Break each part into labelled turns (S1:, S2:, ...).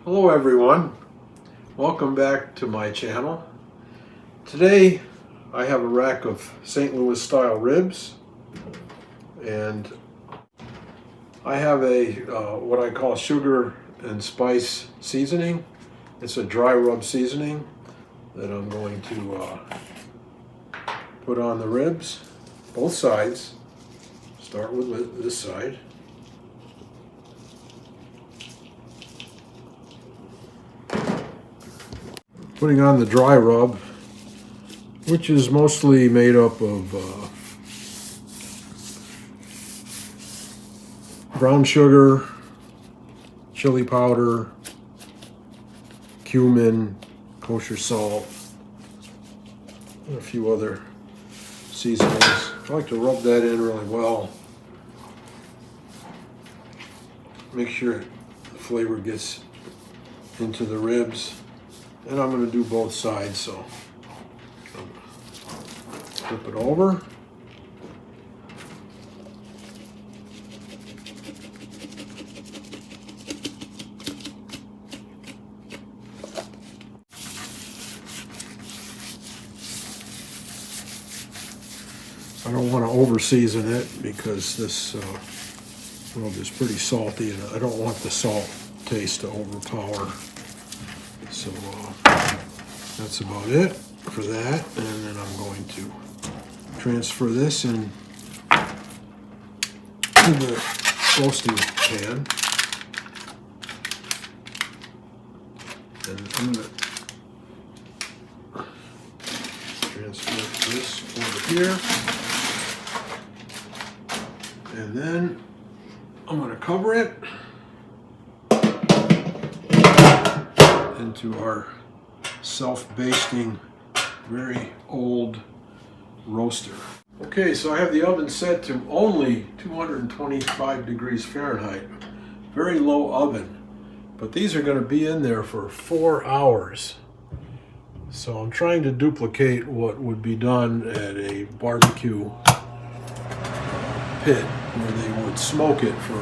S1: Hello everyone, welcome back to my channel. Today I have a rack of St. Louis style ribs, and I have a what I call sugar and spice seasoning. It's a dry rub seasoning that I'm going to put on the ribs, both sides. Start with this side. Putting on the dry rub, which is mostly made up of brown sugar, chili powder, cumin, kosher salt, and a few other seasonings. I like to rub that in really well. Make sure the flavor gets into the ribs. And I'm going to do both sides, so flip it over. I don't want to over season it because this rub is pretty salty, and I don't want the salt taste to overpower. So that's about it for that, and then I'm going to transfer this in to the roasting pan, and I'm going to transfer this over here, and then I'm going to cover it into our self-basting, very old roaster. Okay, so I have the oven set to only 225 degrees Fahrenheit. Very low oven, but these are going to be in there for 4 hours. So I'm trying to duplicate what would be done at a barbecue pit where they would smoke it for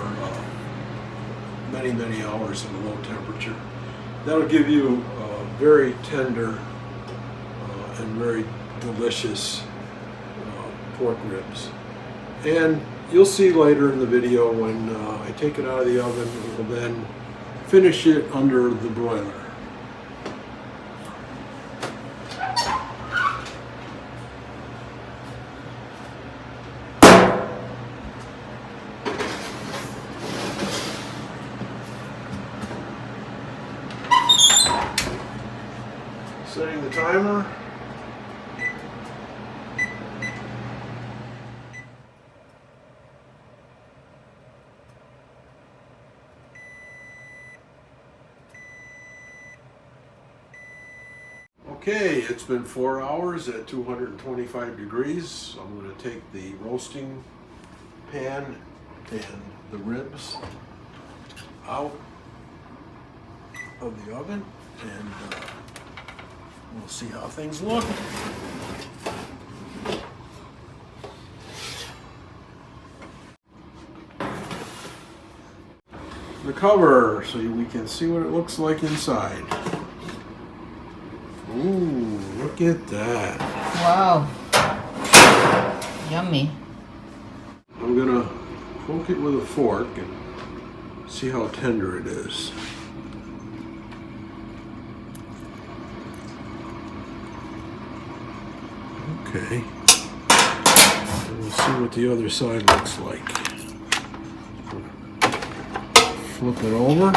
S1: many hours at a low temperature. That'll give you very tender and very delicious pork ribs. And you'll see later in the video when I take it out of the oven, we'll then finish it under the broiler. Setting the timer. Okay, it's been 4 hours at 225 degrees. I'm going to take the roasting pan and the ribs out of the oven, and we'll see how things look. The cover so we can see what it looks like inside. Ooh, look at that.
S2: Wow. Yummy.
S1: I'm gonna poke it with a fork and see how tender it is. Okay, and we'll see what the other side looks like. Flip it over.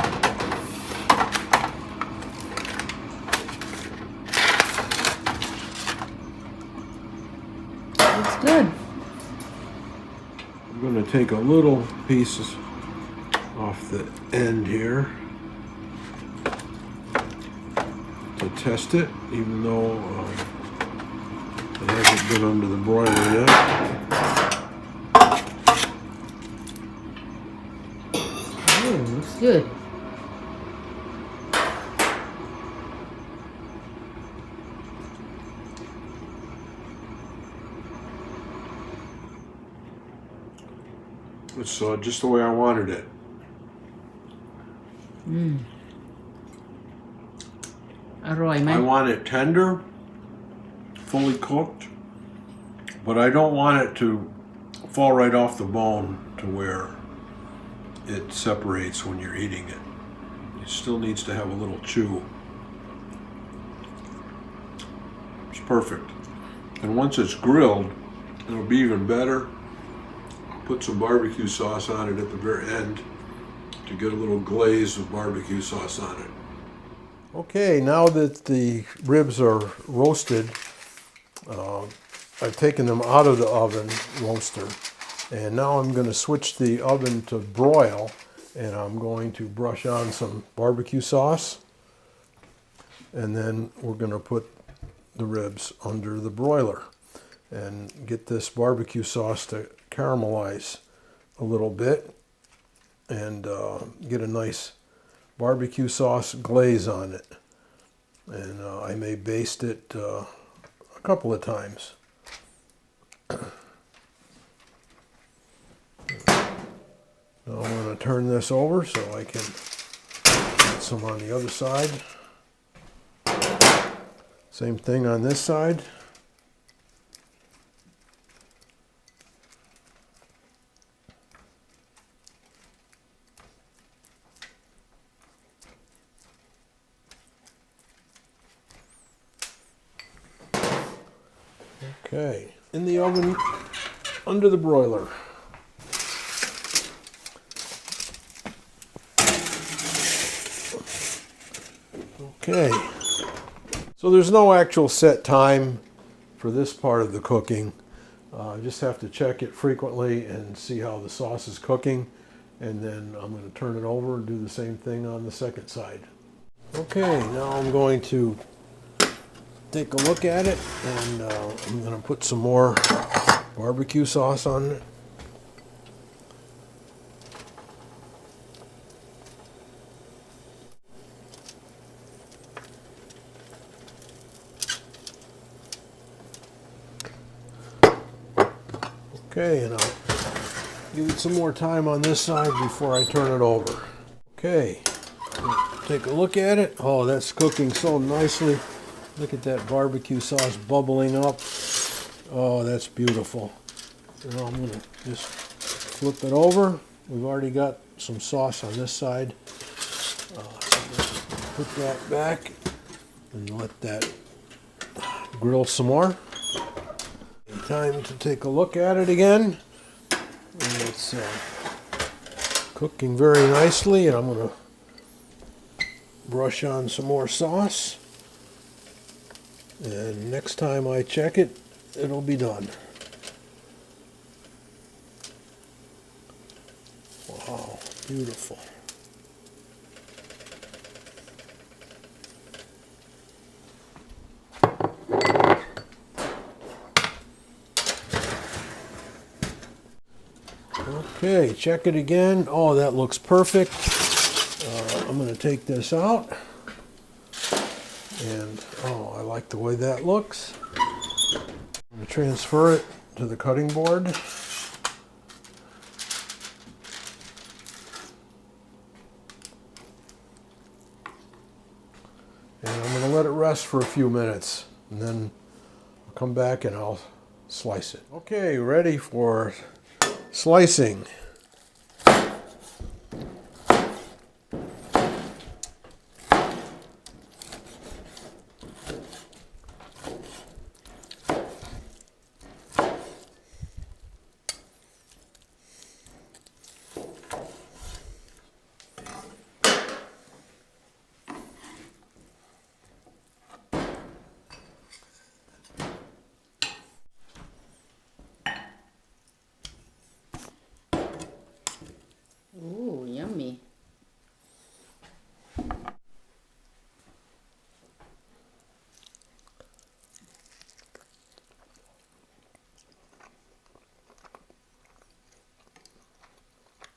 S2: Looks good.
S1: I'm going to take a little piece off the end here to test it, even though it hasn't been under the broiler yet.
S2: Oh, looks good.
S1: It's just the way I wanted it.
S2: อร่อยไหม
S1: I want it tender, fully cooked, but I don't want it to fall right off the bone to where it separates when you're eating it. It still needs to have a little chew. It's perfect. And once it's grilled, it'll be even better. Put some barbecue sauce on it at the very end to get a little glaze of barbecue sauce on it. Okay, now that the ribs are roasted, I've taken them out of the oven roaster, and now I'm going to switch the oven to broil, and I'm going to brush on some barbecue sauce, and then we're going to put the ribs under the broiler and get this barbecue sauce to caramelize a little bit and get a nice barbecue sauce glaze on it. And I may baste it a couple of times. Now I'm going to turn this over so I can get some on the other side. Same thing on this side. Okay, in the oven under the broiler. Okay, so there's no actual set time for this part of the cooking. Just have to check it frequently and see how the sauce is cooking, and then I'm going to turn it over and do the same thing on the second side. Okay, now I'm going to take a look at it, and I'm going to put some more barbecue sauce on it. Okay, and I'll give it some more time on this side before I turn it over. Okay, take a look at it. Oh, that's cooking so nicely. Look at that barbecue sauce bubbling up. Oh, that's beautiful. Now I'm going to just flip it over. We've already got some sauce on this side. So put that back and let that grill some more. Time to take a look at it again. And it's cooking very nicely, and I'm going to brush on some more sauce. And next time I check it, it'll be done. Wow, beautiful. Okay, check it again. Oh, that looks perfect. I'm going to take this out. And, oh, I like the way that looks. I'm going to transfer it to the cutting board. And I'm going to let it rest for a few minutes. And then I'll come back and I'll slice it. Okay, ready for slicing.
S2: Ooh, yummy.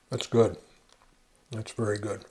S1: That's good. That's very good.